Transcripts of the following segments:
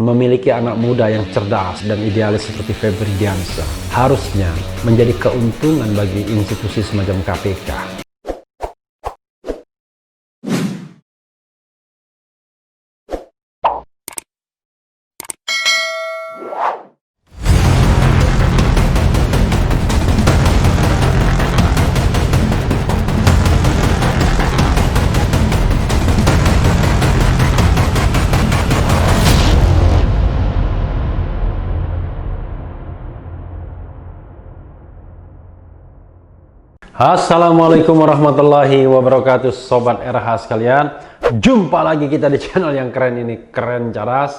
Memiliki anak muda yang cerdas dan idealis seperti Febri Diansah harusnya menjadi keuntungan bagi institusi semacam KPK. Assalamualaikum warahmatullahi wabarakatuh, Sobat RH sekalian. Jumpa lagi kita di channel yang keren ini, Keren Cadas.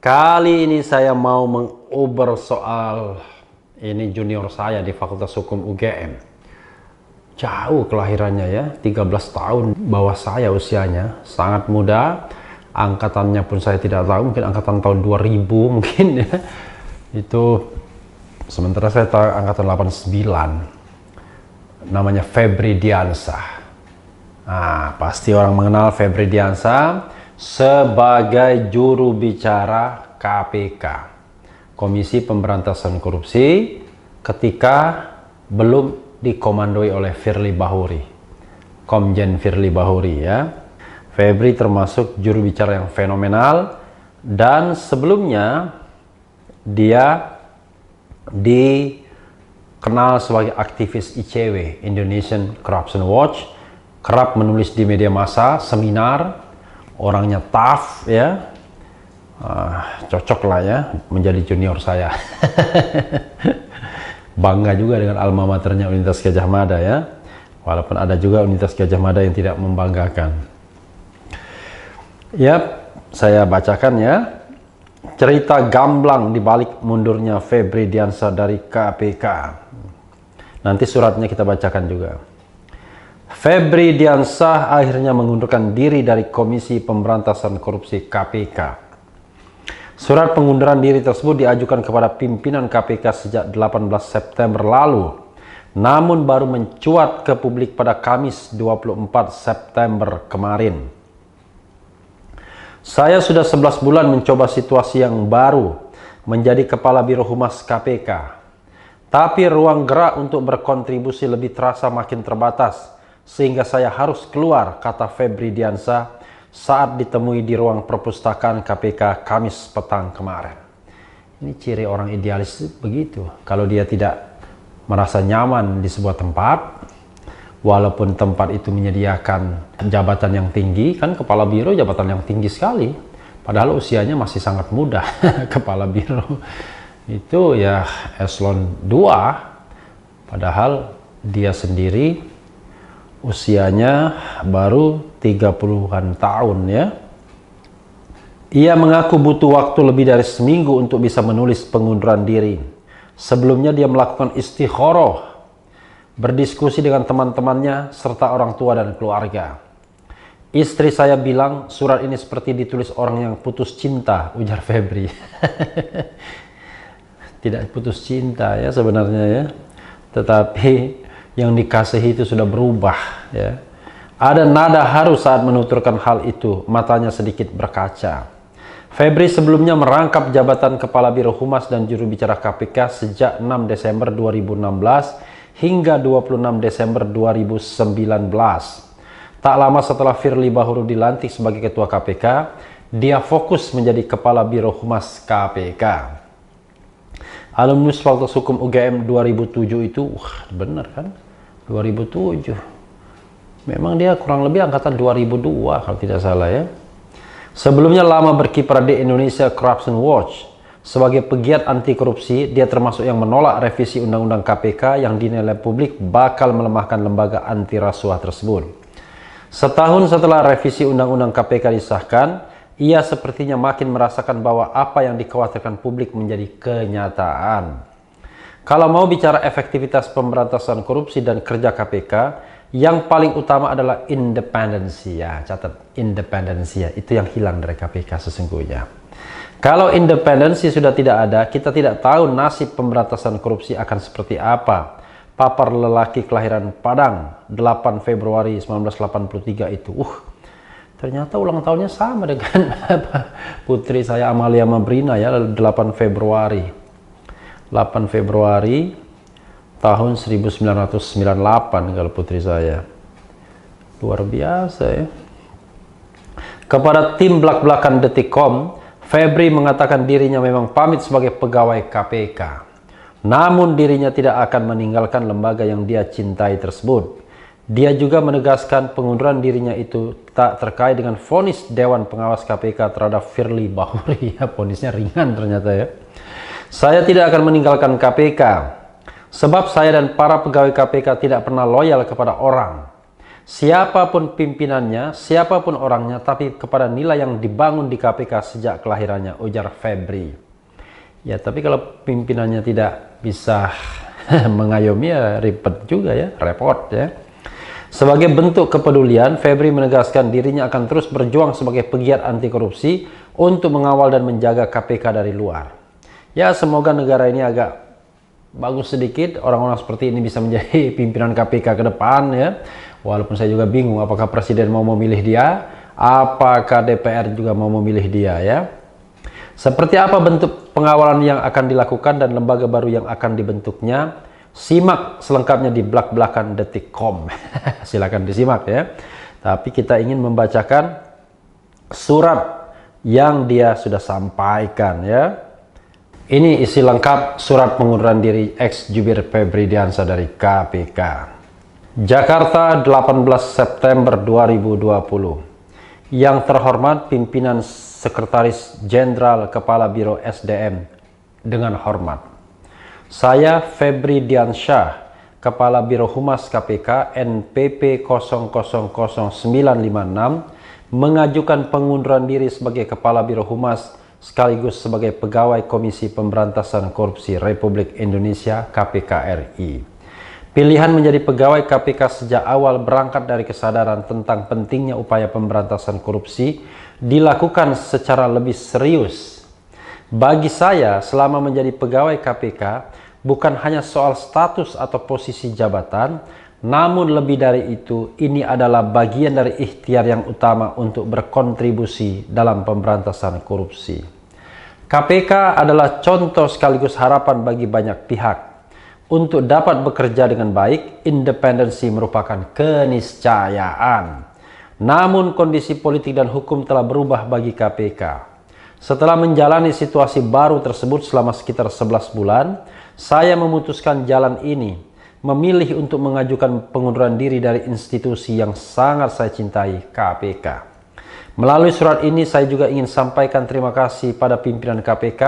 Kali ini saya mau mengobrol soal ini junior saya di Fakultas Hukum UGM. Jauh kelahirannya ya, 13 tahun bawah saya usianya, sangat muda. Angkatannya pun saya tidak tahu, mungkin angkatan tahun 2000 mungkin ya. Itu sementara saya tahu angkatan 89. Namanya Febri Diansah. Nah, pasti orang mengenal Febri Diansah sebagai juru bicara KPK, Komisi Pemberantasan Korupsi, ketika belum dikomandoi oleh Firly Bahuri, Komjen Firly Bahuri ya. Febri termasuk juru bicara yang fenomenal, dan sebelumnya dia dikenal sebagai aktivis ICW, Indonesian Corruption Watch, kerap menulis di media massa, seminar, orangnya tough ya. Cocok lah ya menjadi junior saya. Bangga juga dengan alma maternya Universitas Gadjah Mada ya, walaupun ada juga Universitas Gadjah Mada yang tidak membanggakan. Ya, saya bacakan ya cerita gamblang di balik mundurnya Febri Diansah dari KPK. Nanti suratnya kita bacakan juga. Febri Diansah akhirnya mengundurkan diri dari Komisi Pemberantasan Korupsi KPK. Surat pengunduran diri tersebut diajukan kepada pimpinan KPK sejak 18 September lalu, namun baru mencuat ke publik pada Kamis 24 September kemarin. Saya sudah 11 bulan mencoba situasi yang baru, menjadi Kepala Biro Humas KPK. Tapi ruang gerak untuk berkontribusi lebih terasa makin terbatas, sehingga saya harus keluar, kata Febri Diansah saat ditemui di ruang perpustakaan KPK Kamis petang kemarin. Ini ciri orang idealis begitu. Kalau dia tidak merasa nyaman di sebuah tempat, walaupun tempat itu menyediakan jabatan yang tinggi, kan kepala biro jabatan yang tinggi sekali, padahal usianya masih sangat muda. Kepala biro itu ya eselon 2, padahal dia sendiri usianya baru 30-an tahun ya. Ia mengaku butuh waktu lebih dari seminggu untuk bisa menulis pengunduran diri. Sebelumnya dia melakukan istikharah, berdiskusi dengan teman-temannya serta orang tua dan keluarga. Istri saya bilang surat ini seperti ditulis orang yang putus cinta, ujar Febri. Tidak putus cinta ya sebenarnya ya, tetapi yang dikasihi itu sudah berubah ya. Ada nada haru saat menuturkan hal itu, matanya sedikit berkaca. Febri sebelumnya merangkap jabatan Kepala Biro Humas dan juru bicara KPK sejak 6 Desember 2016 hingga 26 Desember 2019. Tak lama setelah Firly Bahuri dilantik sebagai Ketua KPK, dia fokus menjadi Kepala Biro Humas KPK. Alumnus Fakultas Hukum UGM 2007 itu, bener kan? 2007. Memang dia kurang lebih angkatan 2002 kalau tidak salah ya. Sebelumnya lama berkiprah di Indonesia Corruption Watch. Sebagai pegiat anti korupsi, dia termasuk yang menolak revisi Undang-Undang KPK yang dinilai publik bakal melemahkan lembaga anti rasuah tersebut. Setahun setelah revisi Undang-Undang KPK disahkan, ia sepertinya makin merasakan bahwa apa yang dikhawatirkan publik menjadi kenyataan. Kalau mau bicara efektivitas pemberantasan korupsi dan kerja KPK, yang paling utama adalah independensi ya. Catat, independensi ya, itu yang hilang dari KPK sesungguhnya. Kalau independensi sudah tidak ada, kita tidak tahu nasib pemberantasan korupsi akan seperti apa. Papar lelaki kelahiran Padang 8 Februari 1983 itu. Ternyata ulang tahunnya sama dengan putri saya Amalia Mabrina ya, 8 Februari. 8 Februari tahun 1998 kalau putri saya. Luar biasa ya. Kepada tim belak-belakan Detik.com, Febri mengatakan dirinya memang pamit sebagai pegawai KPK. Namun dirinya tidak akan meninggalkan lembaga yang dia cintai tersebut. Dia juga menegaskan pengunduran dirinya itu tak terkait dengan vonis Dewan Pengawas KPK terhadap Firly Bahuri. Ya, vonisnya ringan ternyata ya. Saya tidak akan meninggalkan KPK, sebab saya dan para pegawai KPK tidak pernah loyal kepada orang. Siapapun pimpinannya, siapapun orangnya, tapi kepada nilai yang dibangun di KPK sejak kelahirannya, ujar Febri. Ya, tapi kalau pimpinannya tidak bisa mengayomi ya ribet juga ya, repot ya. Sebagai bentuk kepedulian, Febri menegaskan dirinya akan terus berjuang sebagai pegiat anti korupsi untuk mengawal dan menjaga KPK dari luar. Ya, semoga negara ini agak bagus sedikit, orang-orang seperti ini bisa menjadi pimpinan KPK ke depan ya. Walaupun saya juga bingung apakah Presiden mau memilih dia, apakah DPR juga mau memilih dia ya. Seperti apa bentuk pengawalan yang akan dilakukan dan lembaga baru yang akan dibentuknya? Simak selengkapnya di belak-belakan Detik.com. Silakan disimak ya. Tapi kita ingin membacakan surat yang dia sudah sampaikan ya. Ini isi lengkap surat pengunduran diri ex jubir Febri Diansah dari KPK. Jakarta, 18 September 2020. Yang terhormat pimpinan Sekretaris Jenderal Kepala Biro SDM, dengan hormat. Saya Febri Diansah, Kepala Biro Humas KPK NPP 000956, mengajukan pengunduran diri sebagai Kepala Biro Humas sekaligus sebagai Pegawai Komisi Pemberantasan Korupsi Republik Indonesia KPK RI. Pilihan menjadi pegawai KPK sejak awal berangkat dari kesadaran tentang pentingnya upaya pemberantasan korupsi dilakukan secara lebih serius. Bagi saya, selama menjadi pegawai KPK, bukan hanya soal status atau posisi jabatan, namun lebih dari itu, ini adalah bagian dari ikhtiar yang utama untuk berkontribusi dalam pemberantasan korupsi. KPK adalah contoh sekaligus harapan bagi banyak pihak. Untuk dapat bekerja dengan baik, independensi merupakan keniscayaan. Namun kondisi politik dan hukum telah berubah bagi KPK. Setelah menjalani situasi baru tersebut selama sekitar 11 bulan, saya memutuskan jalan ini, memilih untuk mengajukan pengunduran diri dari institusi yang sangat saya cintai, KPK. Melalui surat ini, saya juga ingin sampaikan terima kasih pada pimpinan KPK,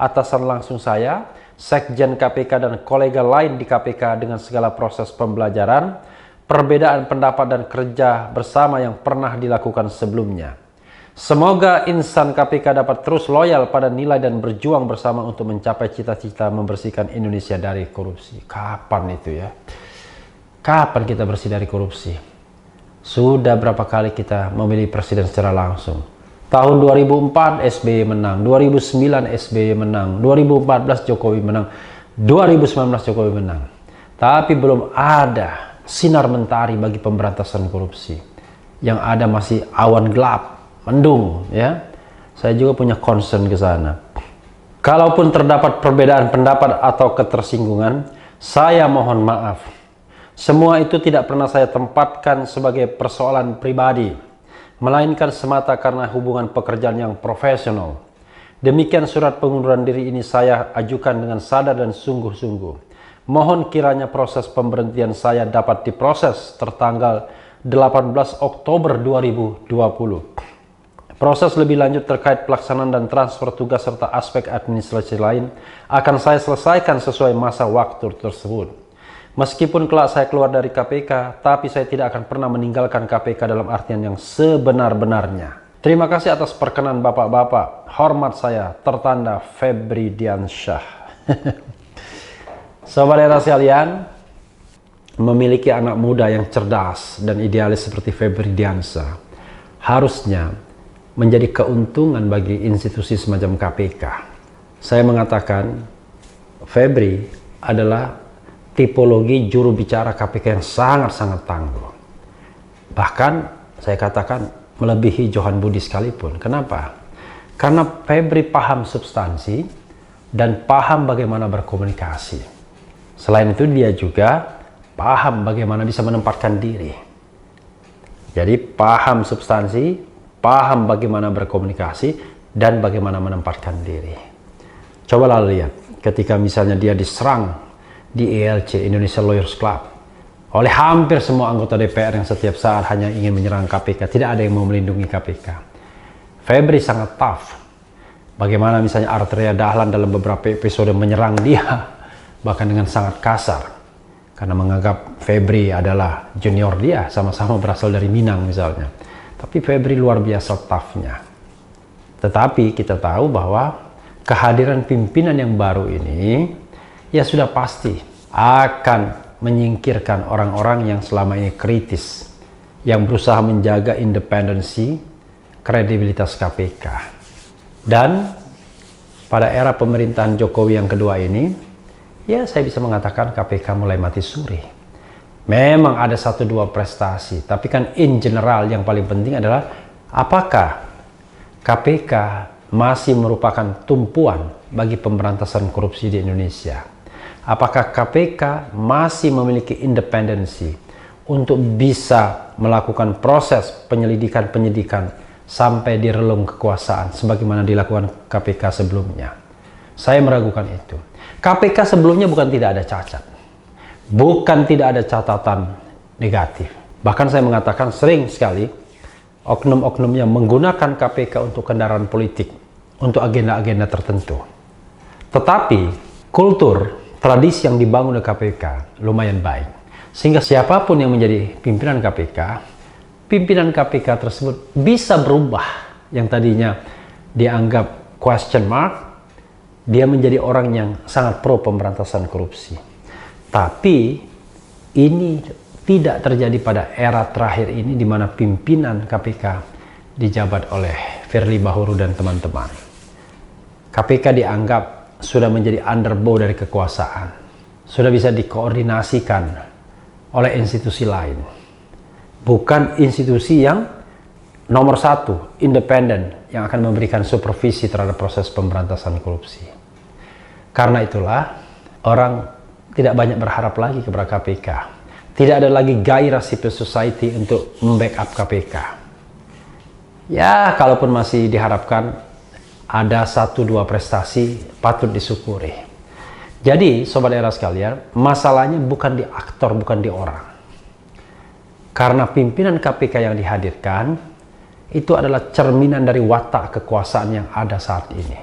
atasan langsung saya, Sekjen KPK dan kolega lain di KPK dengan segala proses pembelajaran, perbedaan pendapat dan kerja bersama yang pernah dilakukan sebelumnya. Semoga insan KPK dapat terus loyal pada nilai dan berjuang bersama untuk mencapai cita-cita membersihkan Indonesia dari korupsi. Kapan itu ya? Kapan kita bersih dari korupsi? Sudah berapa kali kita memilih presiden secara langsung? Tahun 2004 SBY menang, 2009 SBY menang, 2014 Jokowi menang, 2019 Jokowi menang. Tapi belum ada sinar mentari bagi pemberantasan korupsi. Yang ada masih awan gelap, mendung ya. Saya juga punya concern ke sana. Kalaupun terdapat perbedaan pendapat atau ketersinggungan, saya mohon maaf. Semua itu tidak pernah saya tempatkan sebagai persoalan pribadi, melainkan semata karena hubungan pekerjaan yang profesional. Demikian surat pengunduran diri ini saya ajukan dengan sadar dan sungguh-sungguh. Mohon kiranya proses pemberhentian saya dapat diproses tertanggal 18 Oktober 2020. Proses lebih lanjut terkait pelaksanaan dan transfer tugas serta aspek administrasi lain akan saya selesaikan sesuai masa waktu tersebut. Meskipun kelak saya keluar dari KPK, tapi saya tidak akan pernah meninggalkan KPK dalam artian yang sebenar-benarnya. Terima kasih atas perkenan bapak-bapak. Hormat saya, tertanda Febri Diansah. Sobat era sekalian, memiliki anak muda yang cerdas dan idealis seperti Febri Diansah harusnya menjadi keuntungan bagi institusi semacam KPK. Saya mengatakan Febri adalah tipologi juru bicara KPK yang sangat-sangat tangguh. Bahkan saya katakan melebihi Johan Budi sekalipun. Kenapa? Karena Febri paham substansi dan paham bagaimana berkomunikasi. Selain itu dia juga paham bagaimana bisa menempatkan diri. Jadi paham substansi, paham bagaimana berkomunikasi, dan bagaimana menempatkan diri. Cobalah lihat ketika misalnya dia diserang di ILC, Indonesia Lawyers Club, oleh hampir semua anggota DPR yang setiap saat hanya ingin menyerang KPK. Tidak ada yang mau melindungi KPK. Febri sangat tough. Bagaimana misalnya Arteria Dahlan dalam beberapa episode menyerang dia, bahkan dengan sangat kasar. Karena menganggap Febri adalah junior dia, sama-sama berasal dari Minang misalnya. Tapi Febri luar biasa toughnya. Tetapi kita tahu bahwa kehadiran pimpinan yang baru ini ya sudah pasti akan menyingkirkan orang-orang yang selama ini kritis, yang berusaha menjaga independensi, kredibilitas KPK. Dan pada era pemerintahan Jokowi yang kedua ini, ya saya bisa mengatakan KPK mulai mati suri. Memang ada 1-2 prestasi, tapi kan in general yang paling penting adalah apakah KPK masih merupakan tumpuan bagi pemberantasan korupsi di Indonesia? Apakah KPK masih memiliki independensi untuk bisa melakukan proses penyelidikan-penyidikan sampai di relung kekuasaan sebagaimana dilakukan KPK sebelumnya? Saya meragukan itu. KPK sebelumnya bukan tidak ada cacat, bukan tidak ada catatan negatif. Bahkan saya mengatakan sering sekali oknum-oknumnya menggunakan KPK untuk kendaraan politik, untuk agenda-agenda tertentu. Tetapi kultur, tradisi yang dibangun oleh KPK lumayan baik. Sehingga siapapun yang menjadi pimpinan KPK tersebut bisa berubah. Yang tadinya dianggap question mark, dia menjadi orang yang sangat pro pemberantasan korupsi. Tapi ini tidak terjadi pada era terakhir ini di mana pimpinan KPK dijabat oleh Firly Bahuri dan teman-teman. KPK dianggap sudah menjadi underbow dari kekuasaan, sudah bisa dikoordinasikan oleh institusi lain, bukan institusi yang nomor 1, independen, yang akan memberikan supervisi terhadap proses pemberantasan korupsi. Karena itulah orang tidak banyak berharap lagi kepada KPK. Tidak ada lagi gairah civil society untuk membackup KPK. Ya, kalaupun masih diharapkan ada 1-2 prestasi patut disyukuri. Jadi, Sobat Era sekalian, masalahnya bukan di aktor, bukan di orang. Karena pimpinan KPK yang dihadirkan, itu adalah cerminan dari watak kekuasaan yang ada saat ini.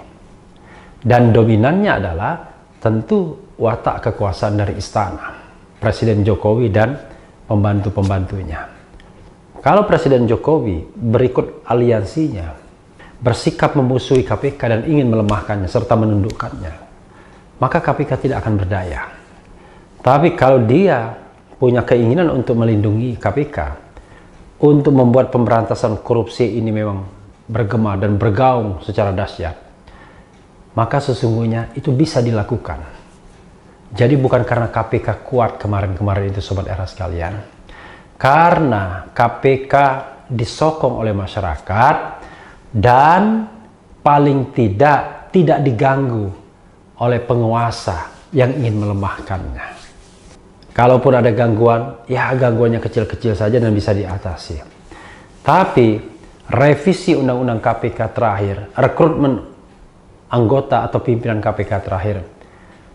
Dan dominannya adalah tentu watak kekuasaan dari istana, Presiden Jokowi dan pembantu-pembantunya. Kalau Presiden Jokowi berikut aliansinya, bersikap memusuhi KPK dan ingin melemahkannya serta menundukkannya, maka KPK tidak akan berdaya. Tapi kalau dia punya keinginan untuk melindungi KPK, untuk membuat pemberantasan korupsi ini memang bergema dan bergaung secara dahsyat, maka sesungguhnya itu bisa dilakukan. Jadi bukan karena KPK kuat kemarin-kemarin itu Sobat Era sekalian, karena KPK disokong oleh masyarakat dan paling tidak diganggu oleh penguasa yang ingin melemahkannya. Kalaupun ada gangguan, ya gangguannya kecil-kecil saja dan bisa diatasi. Tapi revisi Undang-Undang KPK terakhir, rekrutmen anggota atau pimpinan KPK terakhir,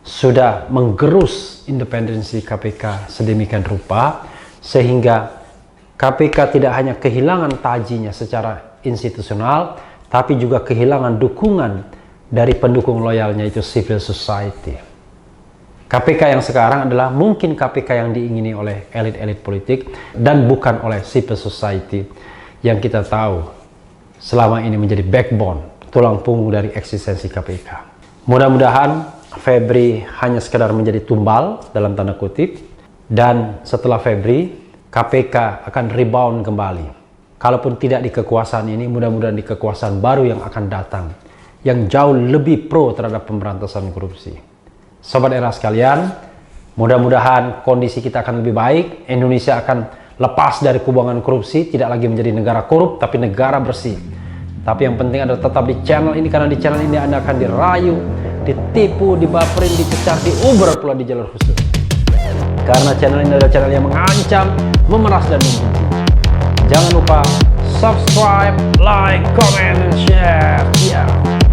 sudah menggerus independensi KPK sedemikian rupa sehingga KPK tidak hanya kehilangan tajinya secara institusional, tapi juga kehilangan dukungan dari pendukung loyalnya, itu civil society. KPK yang sekarang adalah mungkin KPK yang diingini oleh elit-elit politik dan bukan oleh civil society yang kita tahu selama ini menjadi backbone, tulang punggung dari eksistensi KPK. Mudah-mudahan Febri hanya sekedar menjadi tumbal dalam tanda kutip, dan setelah Febri KPK akan rebound kembali. Kalaupun tidak di kekuasaan ini, mudah-mudahan di kekuasaan baru yang akan datang, yang jauh lebih pro terhadap pemberantasan korupsi. Sobat Era sekalian, mudah-mudahan kondisi kita akan lebih baik, Indonesia akan lepas dari kubangan korupsi, tidak lagi menjadi negara korup, tapi negara bersih. Tapi yang penting adalah tetap di channel ini, karena di channel ini Anda akan dirayu, ditipu, dibaperin, dicecar, diuber pula di jalur khusus. Karena channel ini adalah channel yang mengancam, memeras, dan membenci. Jangan lupa subscribe, like, comment, and share. Yeah.